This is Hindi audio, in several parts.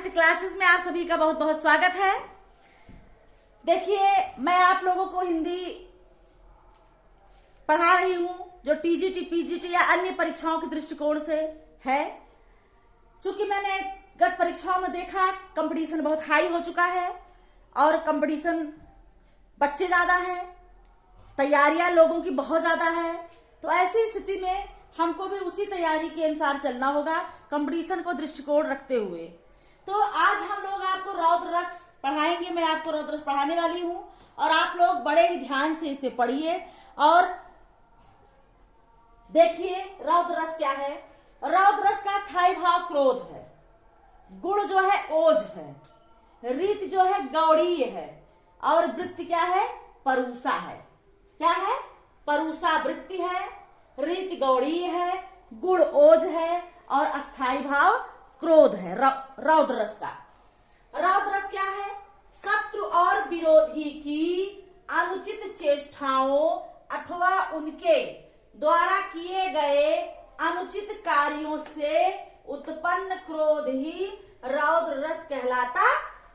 क्लासेस में आप सभी का बहुत बहुत स्वागत है। देखिए, मैं आप लोगों को हिंदी पढ़ा रही हूं जो टीजीटी, पीजीटी या अन्य परीक्षाओं के दृष्टिकोण से है। चूंकि मैंने गत परीक्षाओं में देखा कंपटीशन बहुत हाई हो चुका है और कंपटीशन बच्चे ज्यादा हैं, तैयारियां लोगों की बहुत ज्यादा है, तो ऐसी स्थिति में हमको भी उसी तैयारी के अनुसार चलना होगा, कंपटीशन को दृष्टिकोण रखते हुए। तो आज हम लोग आपको रौद्र रस पढ़ाएंगे। मैं आपको रौद्र रस पढ़ाने वाली हूं और आप लोग बड़े ही ध्यान से इसे पढ़िए और देखिए रौद्र रस क्या है। रौद्र रस का स्थायी भाव क्रोध है, गुण जो है ओज है, रीति जो है गौड़ीय है और वृत्ति क्या है, परूसा है। क्या है? परूसा वृत्ति है, रीति गौड़ीय है, गुण ओज है और अस्थाई भाव क्रोध है। रौद्र रस का रौद्र रस क्या है? शत्रु और विरोधी की अनुचित चेष्टाओं अथवा उनके द्वारा किए गए अनुचित कार्यों से उत्पन्न क्रोध ही रौद्र रस कहलाता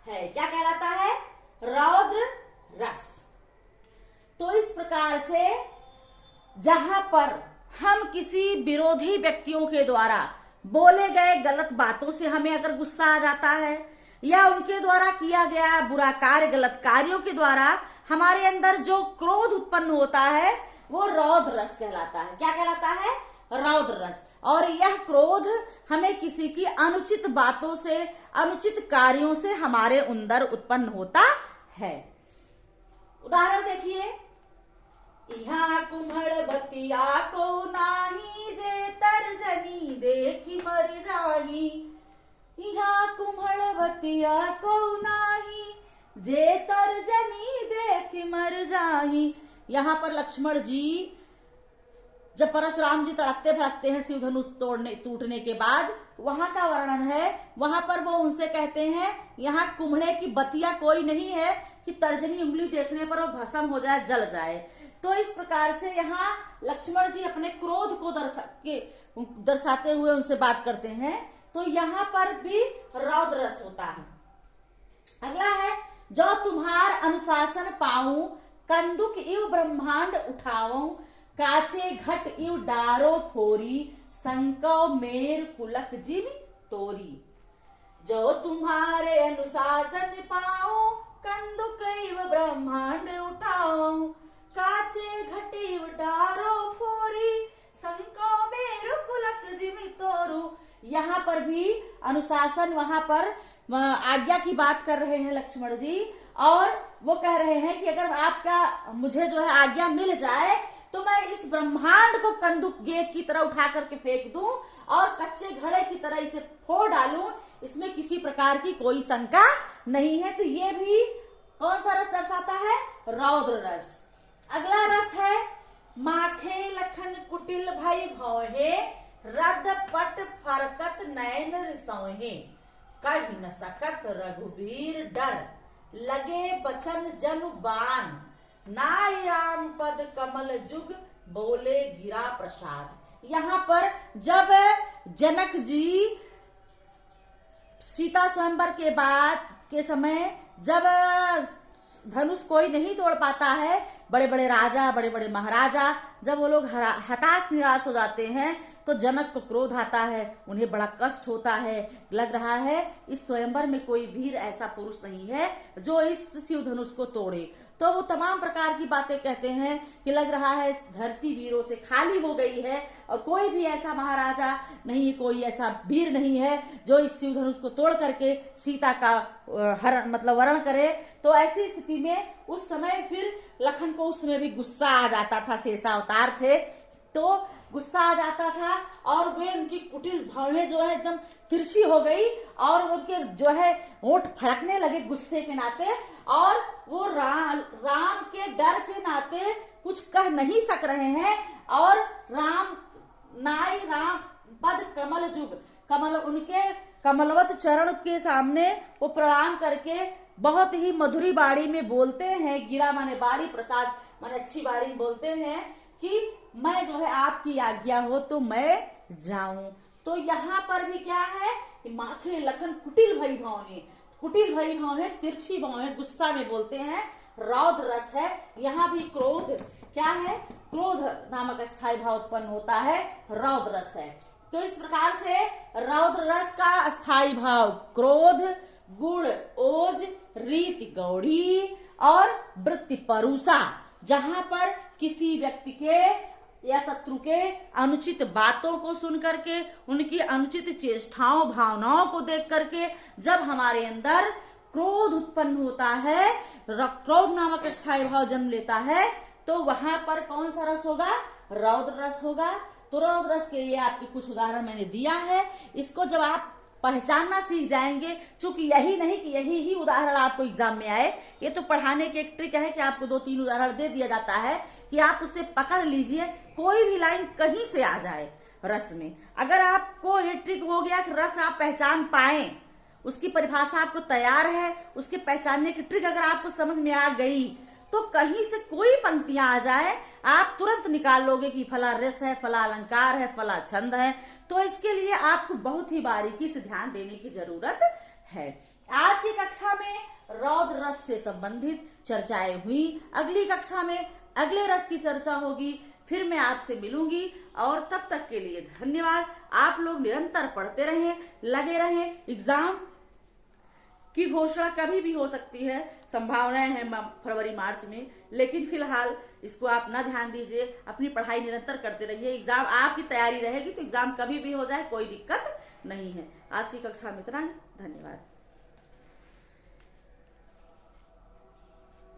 है। क्या कहलाता है? रौद्र रस। तो इस प्रकार से जहां पर हम किसी विरोधी व्यक्तियों के द्वारा बोले गए गलत बातों से हमें अगर गुस्सा आ जाता है या उनके द्वारा किया गया बुरा कार्य, गलत कार्यों के द्वारा हमारे अंदर जो क्रोध उत्पन्न होता है वो रौद्र रस कहलाता है। क्या कहलाता है? रौद्र रस। और यह क्रोध हमें किसी की अनुचित बातों से, अनुचित कार्यों से हमारे अंदर उत्पन्न होता है। उदाहरण देखिए, यहाँ कुम्हड़ बतिया को नाही जे तर्जनी देखी मर जाही। यहाँ कुम्हड़ बतिया को नाही जे तर्जनी देखी मर जाही। यहाँ पर लक्ष्मण जी जब परशुराम जी तड़कते भड़कते हैं शिव धनुष टूटने के बाद, वहां का वर्णन है। वहां पर वो उनसे कहते हैं यहाँ कुम्हड़े की बतिया कोई नहीं है कि तर्जनी उंगली देखने पर वो भस्म हो जाए, जल जाए। तो इस प्रकार से यहाँ लक्ष्मण जी अपने क्रोध को दर्शाते हुए उनसे बात करते हैं। तो यहाँ पर भी रौद्र रस होता है। अगला है, जो तुम्हार अनुशासन पाऊं कंदुक इव ब्रह्मांड उठाऊं काचे घट इव डारो फोरी संको मेर कुलक जिम तोरी। जो तुम्हारे अनुशासन पाऊं कंदुक इव ब्रह्मांड उठाऊं काचे घटी डारो फोरी संको मेरु कुलक जिमि तोरू। यहाँ पर भी अनुशासन, वहां पर आज्ञा की बात कर रहे हैं लक्ष्मण जी और वो कह रहे हैं कि अगर आपका मुझे जो है आज्ञा मिल जाए तो मैं इस ब्रह्मांड को कंदुक गेंद की तरह उठा करके फेंक दूं और कच्चे घड़े की तरह इसे फोड़ डालूं, इसमें किसी प्रकार की कोई शंका नहीं है। तो ये भी कौन सा रस दर्शाता है? रौद्र रस। अगला रस है, माखे लखन कुटिल भई भौहे रद पट फरकत नयन रिसौहे कहि न सकत रघुवीर डर लगे बचन जनु बान नाय राम पद कमल जुग बोले गिरा प्रसाद। यहाँ पर जब जनक जी सीता स्वयंवर के बाद के समय जब धनुष कोई नहीं तोड़ पाता है, बड़े बड़े राजा, बड़े बड़े महाराजा जब वो लोग हताश निराश हो जाते हैं तो जनक को क्रोध आता है, उन्हें बड़ा कष्ट होता है। लग रहा है इस स्वयंवर में कोई वीर ऐसा पुरुष नहीं है जो इस शिव धनुष को तोड़े। तो वो तमाम प्रकार की बातें कहते हैं कि लग रहा है इस धरती वीरों से खाली हो गई है और कोई भी ऐसा महाराजा नहीं, कोई ऐसा वीर नहीं है जो इस शिव धनुष को तोड़ करके सीता का वरण करे। तो ऐसी स्थिति में उस समय फिर लखन को उस समय भी गुस्सा आ जाता था, शेषावतार थे तो गुस्सा आ जाता था और वे उनकी कुटिल भौहें जो है एकदम तिरछी हो गई और उनके जो है होंठ फड़कने लगे गुस्से के नाते और वो राम के डर के नाते कुछ कह नहीं सक रहे हैं। और राम पद कमल जुग, कमल उनके कमलवत चरण के सामने वो प्रणाम करके बहुत ही मधुरी बाड़ी में बोलते हैं, गिरा माने बाड़ी, प्रसाद माने अच्छी बाड़ी बोलते हैं कि मैं जो है आपकी आज्ञा हो तो मैं जाऊं। तो यहाँ पर भी क्या है, माखे लखन कुटिल भई भाव ने, कुटिल भई भाव है, तिरछी भाव है, गुस्सा में बोलते हैं, रौद्र रस है। यहाँ भी क्रोध क्या है, क्रोध नामक स्थायी भाव उत्पन्न होता है, रौद्र रस है। तो इस प्रकार से रौद्र रस का स्थायी भाव क्रोध, गुण ओज, रीति गौड़ी और वृत्ति परुषा। जहां पर किसी व्यक्ति के या शत्रु के अनुचित बातों को सुन करके, उनकी अनुचित चेष्टाओं भावनाओं को देख करके जब हमारे अंदर क्रोध उत्पन्न होता है, क्रोध नामक स्थायी भाव जन्म लेता है, तो वहां पर कौन सा रस होगा, रौद्र रस होगा। तो रौद्र रस के लिए आपके कुछ उदाहरण मैंने दिया है। इसको जब आप पहचानना सीख जाएंगे, चूंकि यही नहीं कि यही ही उदाहरण आपको एग्जाम में आए, ये तो पढ़ाने की एक ट्रिक है कि आपको 2-3 उदाहरण दे दिया जाता है कि आप उसे पकड़ लीजिए, कोई भी लाइन कहीं से आ जाए रस में। अगर आपको ये ट्रिक हो गया कि रस आप पहचान पाए, उसकी परिभाषा आपको तैयार है, उसके पहचानने की ट्रिक अगर आपको समझ में आ गई, तो कहीं से कोई पंक्तियां आ जाए आप तुरंत निकाल लोगे कि फला रस है, फला अलंकार है, फला छंद है। तो इसके लिए आपको बहुत ही बारीकी से ध्यान देने की जरूरत है। आज की कक्षा में रौद्र रस से संबंधित चर्चाएं हुई। अगली कक्षा में अगले रस की चर्चा होगी, फिर मैं आपसे मिलूंगी। और तब तक के लिए धन्यवाद। आप लोग निरंतर पढ़ते रहें, लगे रहें। एग्जाम की घोषणा कभी भी हो सकती है, संभावनाएं हैं फरवरी मार्च में, लेकिन फिलहाल इसको आप ना ध्यान दीजिए, अपनी पढ़ाई निरंतर करते रहिए। एग्जाम आपकी तैयारी रहेगी तो एग्जाम कभी भी हो जाए कोई दिक्कत नहीं है। आज की कक्षा में इतना ही, धन्यवाद।